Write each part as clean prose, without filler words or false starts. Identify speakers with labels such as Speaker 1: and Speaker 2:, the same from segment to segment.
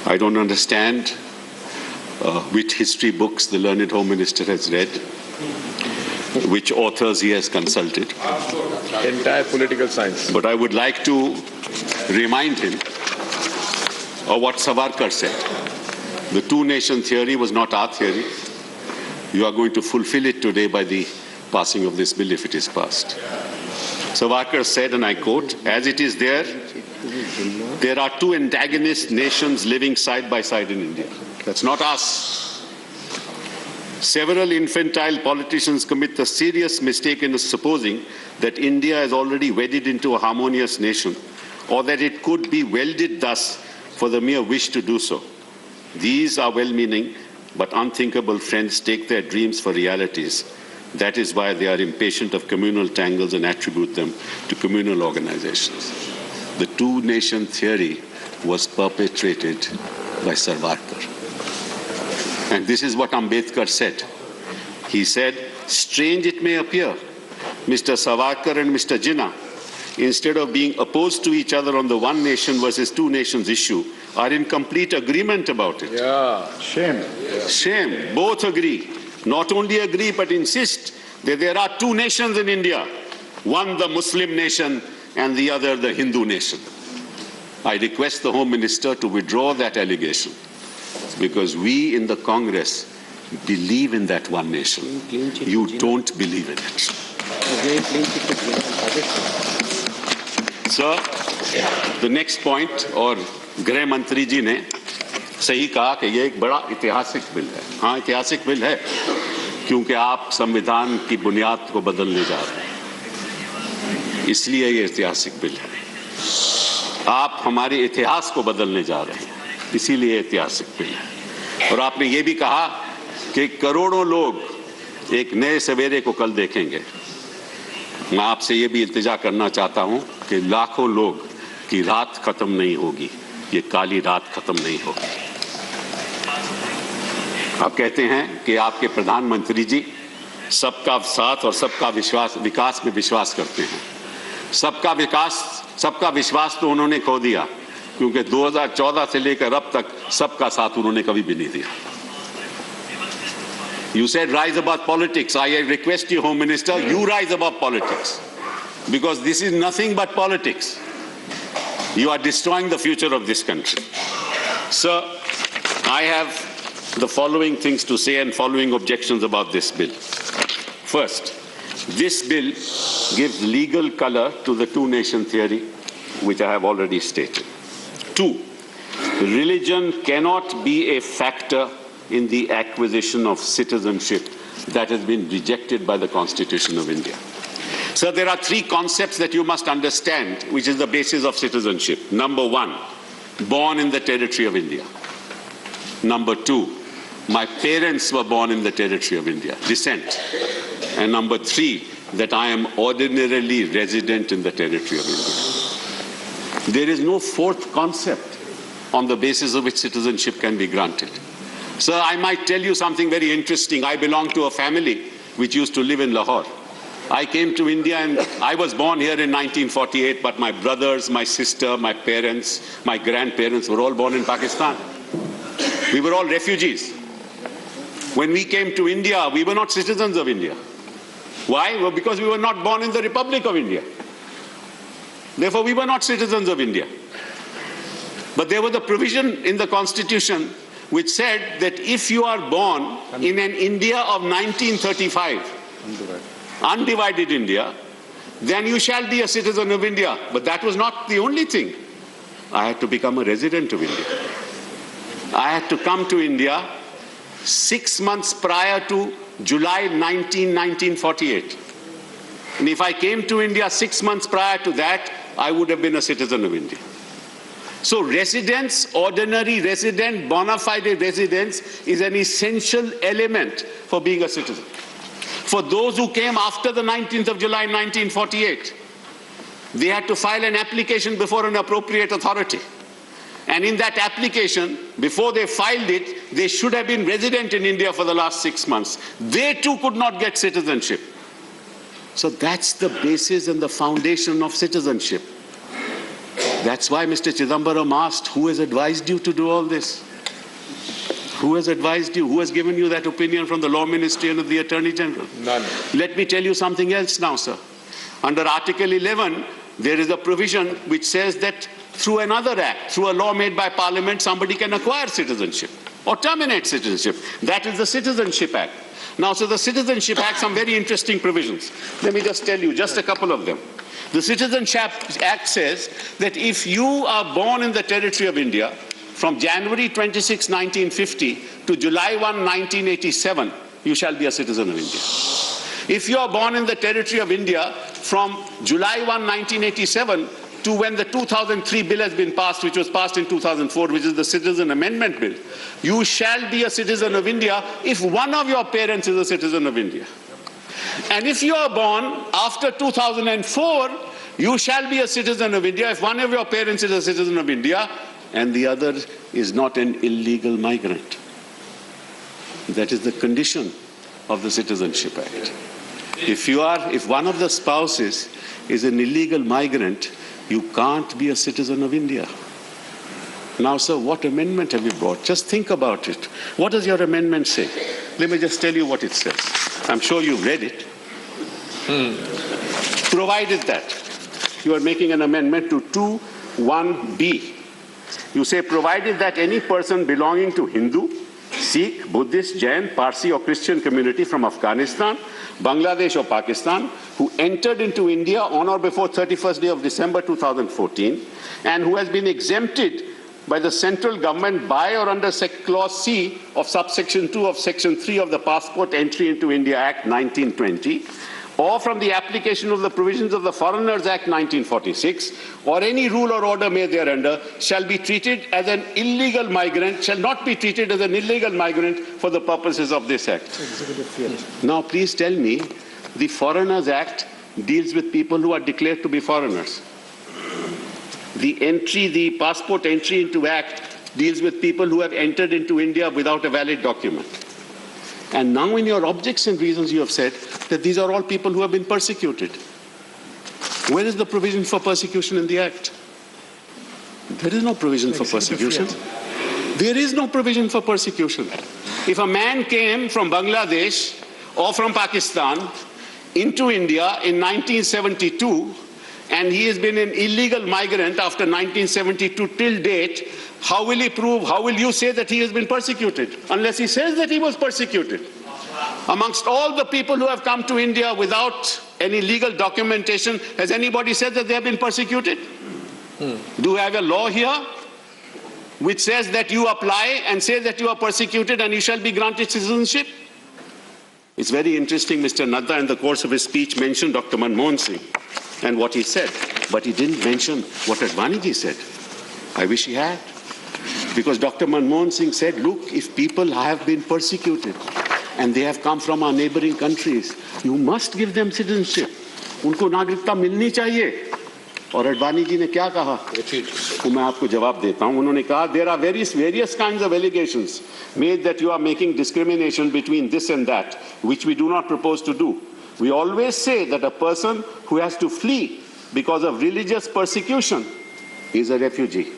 Speaker 1: I don't understand which history books the learned Home Minister has read, which authors he has consulted.
Speaker 2: Entire political science.
Speaker 1: But I would like to remind him of what Savarkar said. The two-nation theory was not our theory. You are going to fulfill it today by the passing of this bill if it is passed. Savarkar said, and I quote, "As it is there are two antagonist nations living side by side in India." That's not us. Several infantile politicians commit the serious mistake in supposing that India is already wedded into a harmonious nation, or that it could be welded thus for the mere wish to do so. These are well-meaning but unthinkable friends take their dreams for realities. That is why they are impatient of communal tangles and attribute them to communal organizations. The two-nation theory was perpetrated by Savarkar. And this is what Ambedkar said. He said, "Strange it may appear, Mr. Savarkar and Mr. Jinnah, instead of being opposed to each other on the one nation versus two nations issue, are in complete agreement about it."
Speaker 2: Yeah, shame.
Speaker 1: Shame. Both agree. Not only agree, but insist that there are two nations in India. One the Muslim nation and the other the Hindu nation. I request the Home Minister to withdraw that allegation, because we in the Congress believe in that one nation. You don't believe in it. Sir, the next point, और गृह मंत्री जी ने सही कहा कि ये एक बड़ा ऐतिहासिक बिल है. हाँ, ऐतिहासिक बिल है, क्योंकि आप संविधान की बुनियाद को बदलने जा रहे हैं. इसलिए ये ऐतिहासिक बिल है. आप हमारे इतिहास को बदलने जा रहे हैं, इसीलिए ऐतिहासिक बिल है. और आपने ये भी कहा कि करोड़ों लोग एक नए सवेरे को कल देखेंगे. मैं आपसे ये भी इल्तिजा करना चाहता हूं कि लाखों लोग की रात खत्म नहीं होगी, ये काली रात खत्म नहीं होगी. आप कहते हैं कि आपके प्रधानमंत्री जी सबका साथ और सबका विकास में विश्वास करते हैं. सबका विश्वास तो उन्होंने खो दिया, क्योंकि 2014 से लेकर अब तक सबका साथ उन्होंने कभी भी नहीं दिया. You said rise above politics. I request you, Home Minister, you rise above politics, because this is nothing but politics. You are destroying the future of this country. Sir, I have the following things to say and following objections about this bill. First, this bill gives legal color to the two-nation theory, which I have already stated. Two, religion cannot be a factor in the acquisition of citizenship that has been rejected by the Constitution of India. So there are three concepts that you must understand, which is the basis of citizenship. Number one, born in the territory of India. Number two, my parents were born in the territory of India, descent. And number three, that I am ordinarily resident in the territory of India. There is no fourth concept on the basis of which citizenship can be granted. Sir, I might tell you something very interesting. I belong to a family which used to live in Lahore. I came to India and I was born here in 1948, but my brothers, my sister, my parents, my grandparents were all born in Pakistan. We were all refugees. When we came to India, we were not citizens of India. Why? Well, because we were not born in the Republic of India. Therefore, we were not citizens of India. But there was a provision in the Constitution which said that if you are born in an India of 1935, undivided India, then you shall be a citizen of India. But that was not the only thing. I had to become a resident of India. I had to come to India 6 months prior to July 1948. And if I came to India 6 months prior to that, I would have been a citizen of India. So residence, ordinary resident, bona fide residence is an essential element for being a citizen. For those who came after the 19th of July 1948, they had to file an application before an appropriate authority. And in that application, before they filed it, they should have been resident in India for the last 6 months. They too could not get citizenship. So that's the basis and the foundation of citizenship. That's why Mr. Chidambaram asked, who has advised you to do all this? Who has advised you? Who has given you that opinion from the Law Ministry and the Attorney General?
Speaker 2: None.
Speaker 1: Let me tell you something else now, sir. Under Article 11, there is a provision which says that through another act, through a law made by Parliament, somebody can acquire citizenship or terminate citizenship. That is the Citizenship Act. Now, so the Citizenship Act, some very interesting provisions. Let me just tell you, just a couple of them. The Citizenship Act says that if you are born in the territory of India from January 26, 1950 to July 1, 1987, you shall be a citizen of India. If you are born in the territory of India from July 1, 1987 to when the 2003 bill has been passed, which was passed in 2004, which is the Citizen Amendment Bill, you shall be a citizen of India if one of your parents is a citizen of India. And if you are born after 2004, you shall be a citizen of India if one of your parents is a citizen of India and the other is not an illegal migrant. That is the condition of the Citizenship Act. If one of the spouses is an illegal migrant, you can't be a citizen of India. Now, sir, what amendment have you brought? Just think about it. What does your amendment say? Let me just tell you what it says. I'm sure you've read it. Provided that you are making an amendment to 2(1)(b). You say, provided that any person belonging to Hindu, Sikh, Buddhist, Jain, Parsi or Christian community from Afghanistan, Bangladesh or Pakistan who entered into India on or before 31st day of December 2014 and who has been exempted by the central government by or under Clause C of subsection 2 of Section 3 of the Passport Entry into India Act 1920 or from the application of the provisions of the Foreigners Act 1946 or any rule or order made thereunder shall be treated as an illegal migrant, shall not be treated as an illegal migrant for the purposes of this Act. Now please tell me, the Foreigners Act deals with people who are declared to be foreigners. The Passport Entry into Act deals with people who have entered into India without a valid document. And now in your objects and reasons you have said that these are all people who have been persecuted. Where is the provision for persecution in the Act? There is no provision for persecution. There is no provision for persecution. If a man came from Bangladesh or from Pakistan into India in 1972 and he has been an illegal migrant after 1972 till date, how will he prove, how will you say that he has been persecuted? Unless he says that he was persecuted. Amongst all the people who have come to India without any legal documentation, has anybody said that they have been persecuted? Do we have a law here which says that you apply and say that you are persecuted and you shall be granted citizenship? It's very interesting, Mr. Nadda in the course of his speech mentioned Dr. Manmohan Singh and what he said, but he didn't mention what Advaniji said. I wish he had. Because Dr. Manmohan Singh said, look, if people have been persecuted and they have come from our neighboring countries, you must give them citizenship. उनको नागरिकता मिलनी चाहिए. और अडवाणी जी ने क्या कहा? तो मैं आपको जवाब देता हूं. उन्होंने कहा, there are various kinds of allegations made that you are making discrimination between this and that, which we do not propose to do. We always say that a person who has to flee because of religious persecution is a refugee,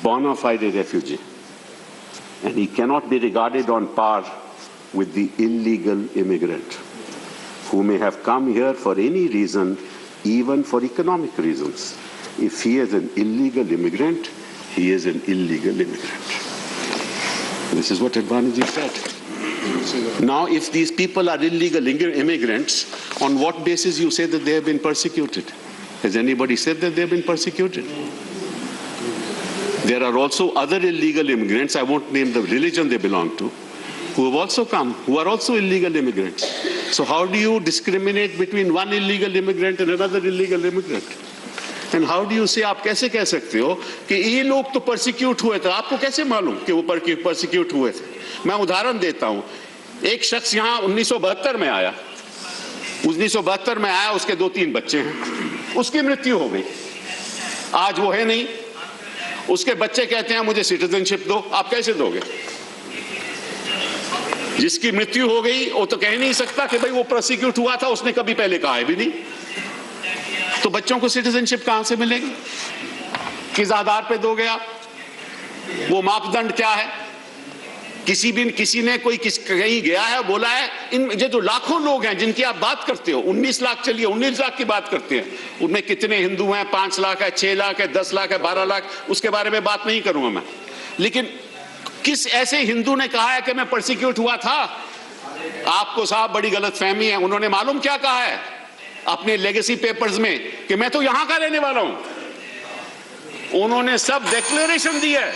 Speaker 1: bona fide refugee, and he cannot be regarded on par with the illegal immigrant who may have come here for any reason, even for economic reasons. If he is an illegal immigrant, he is an illegal immigrant. This is what Advaniji said. Now, if these people are illegal immigrants, on what basis you say that they have been persecuted? Has anybody said that they have been persecuted? There are also other illegal immigrants, I won't name the religion they belong to, who have also come, who are also illegal immigrants. So how do you discriminate between one illegal immigrant and another illegal immigrant? And how do you say, आप कैसे कह सकते हो कि ये लोग तो persecute हुए थे, आपको कैसे मालूम कि वो persecute हुए थे? मैं उदाहरण देता हूँ. एक शख्स यहाँ 1972 में आया, 1972 में आया, उसके 2-3 बच्चे हैं, उसकी मृत्यु हो गई, आज वो है नहीं, उसके बच्चे कहते हैं मुझे सिटीजनशिप दो, आप कैसे दोगे? जिसकी मृत्यु हो गई वो तो कह नहीं सकता कि भाई वो प्रोसिक्यूट हुआ था, उसने कभी पहले कहा है भी नहीं, तो बच्चों को सिटीजनशिप कहां से मिलेगी? किस आधार पे दोगे आप? वो मापदंड क्या है? किसी ने कहीं गया है, बोला है, इन ये जो लाखों लोग हैं जिनकी आप बात करते हो, 19 लाख, चलिए 19 लाख की बात करते हैं, उनमें कितने हिंदू हैं? 5 लाख है, 6 लाख है, 10 लाख है, 12 लाख, उसके बारे में बात नहीं करूंगा मैं। लेकिन किस ऐसे हिंदू ने कहा है कि मैं परसिक्यूट हुआ था? आपको साहब बड़ी गलतफहमी है। उन्होंने मालूम क्या कहा है अपने लेगेसी पेपर्स में? कि मैं तो यहां का रहने वाला हूं। उन्होंने सब डिक्लेरेशन दी है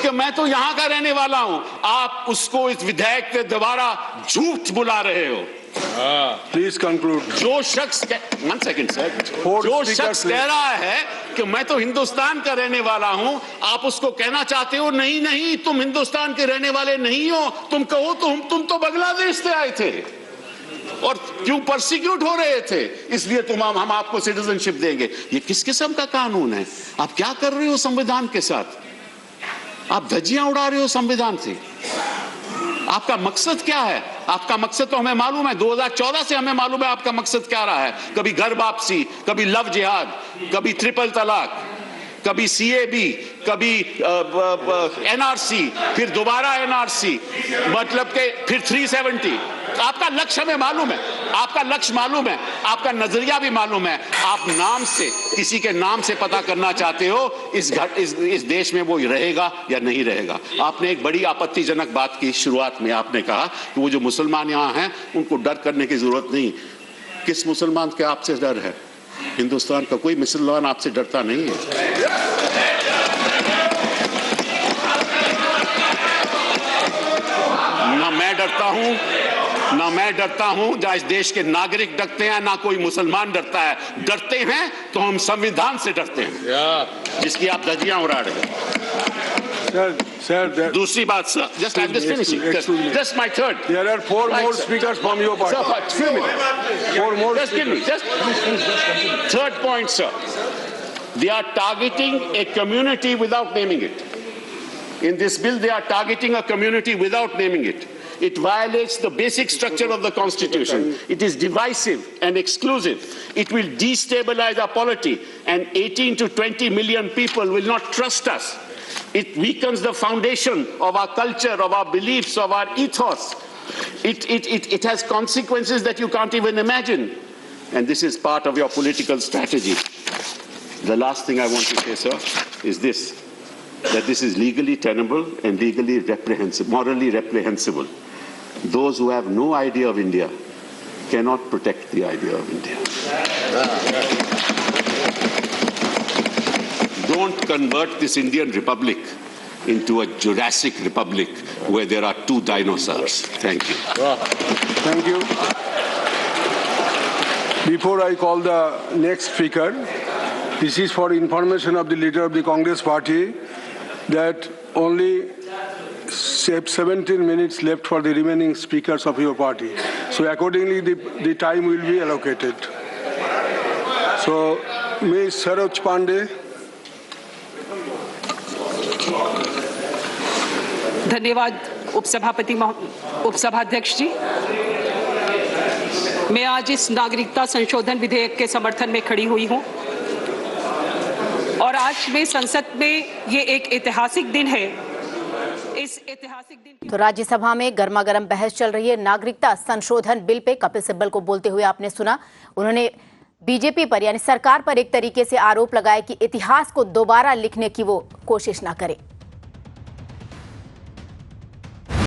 Speaker 1: कि मैं तो यहां का रहने वाला हूं। आप उसको इस विधेयक के द्वारा झूठ बुला रहे हो।
Speaker 2: Please conclude.
Speaker 1: जो शख्स 1 सेकंड सर, जो शख्स कह रहा है कि मैं तो हिंदुस्तान का रहने वाला हूं, आप उसको कहना चाहते हो नहीं नहीं तुम हिंदुस्तान के रहने वाले नहीं हो। तुम कहो तो तुम तो बांग्लादेश से आए थे और क्यों परसिक्यूट हो रहे थे, इसलिए हम आपको सिटीजनशिप देंगे। ये किस किस्म का कानून है? आप क्या कर रहे हो संविधान के साथ? आप धज्जियां उड़ा रहे हो संविधान से। आपका मकसद क्या है? आपका मकसद तो हमें मालूम है, 2014 से हमें मालूम है आपका मकसद क्या रहा है। कभी घर वापसी, कभी लव जिहाद, कभी ट्रिपल तलाक, कभी सीएबी, कभी एनआरसी, फिर दोबारा एनआरसी, मतलब के फिर 370। आपका लक्ष्य हमें मालूम है, आपका लक्ष्य मालूम है, आपका नजरिया भी मालूम है। आप नाम से, किसी के नाम से पता करना चाहते हो इस देश में वो रहेगा या नहीं रहेगा। आपने एक बड़ी आपत्तिजनक बात की शुरुआत में। आपने कहा कि वो जो मुसलमान यहाँ हैं उनको डर करने की जरूरत नहीं। किस मुसलमान के आपसे डर है? हिंदुस्तान का कोई मुसलमान आपसे डरता नहीं है। ना मैं डरता हूं, ना मैं डरता हूं, जहां इस देश के नागरिक डरते हैं, ना कोई मुसलमान डरता है। डरते हैं तो हम संविधान से डरते हैं, जिसकी आप धज्जियां उड़ा रहे हैं।
Speaker 2: Sir,
Speaker 1: दूसरी बात sir, just I'm just finishing. Just my third.
Speaker 2: There are 4 more speakers from your party.
Speaker 1: Sir, few minutes.
Speaker 2: 4 more.
Speaker 1: Just give me. Just third point, sir. They are targeting a community without naming it. In this bill, they are targeting a community without naming it. It violates the basic structure of the Constitution. It is divisive and exclusive. It will destabilize our polity, and 18 to 20 million people will not trust us. It weakens the foundation of our culture, of our beliefs, of our ethos. It has consequences that you can't even imagine. And this is part of your political strategy. The last thing I want to say, sir, is this, that this is legally tenable and legally reprehensible, morally reprehensible. Those who have no idea of India cannot protect the idea of India. Don't convert this Indian Republic into a Jurassic Republic where there are 2 dinosaurs. Thank you.
Speaker 2: Thank you. Before I call the next speaker, this is for information of the leader of the Congress party that only 17 minutes left for the remaining speakers of your party. So accordingly, the time will be allocated. So, Ms. Saroj Pandey.
Speaker 3: धन्यवाद उपसभाध्यक्ष जी। मैं आज इस नागरिकता संशोधन विधेयक के समर्थन में खड़ी हुई हूं और आज में संसद में ये एक ऐतिहासिक दिन है। इस ऐतिहासिक दिन
Speaker 4: तो राज्यसभा में गर्मागर्म बहस चल रही है नागरिकता संशोधन बिल पे। कपिल सिब्बल को बोलते हुए आपने सुना, उन्होंने बीजेपी पर यानी सरकार पर एक तरीके से आरोप लगाया कि इतिहास को दोबारा लिखने की वो कोशिश ना करे।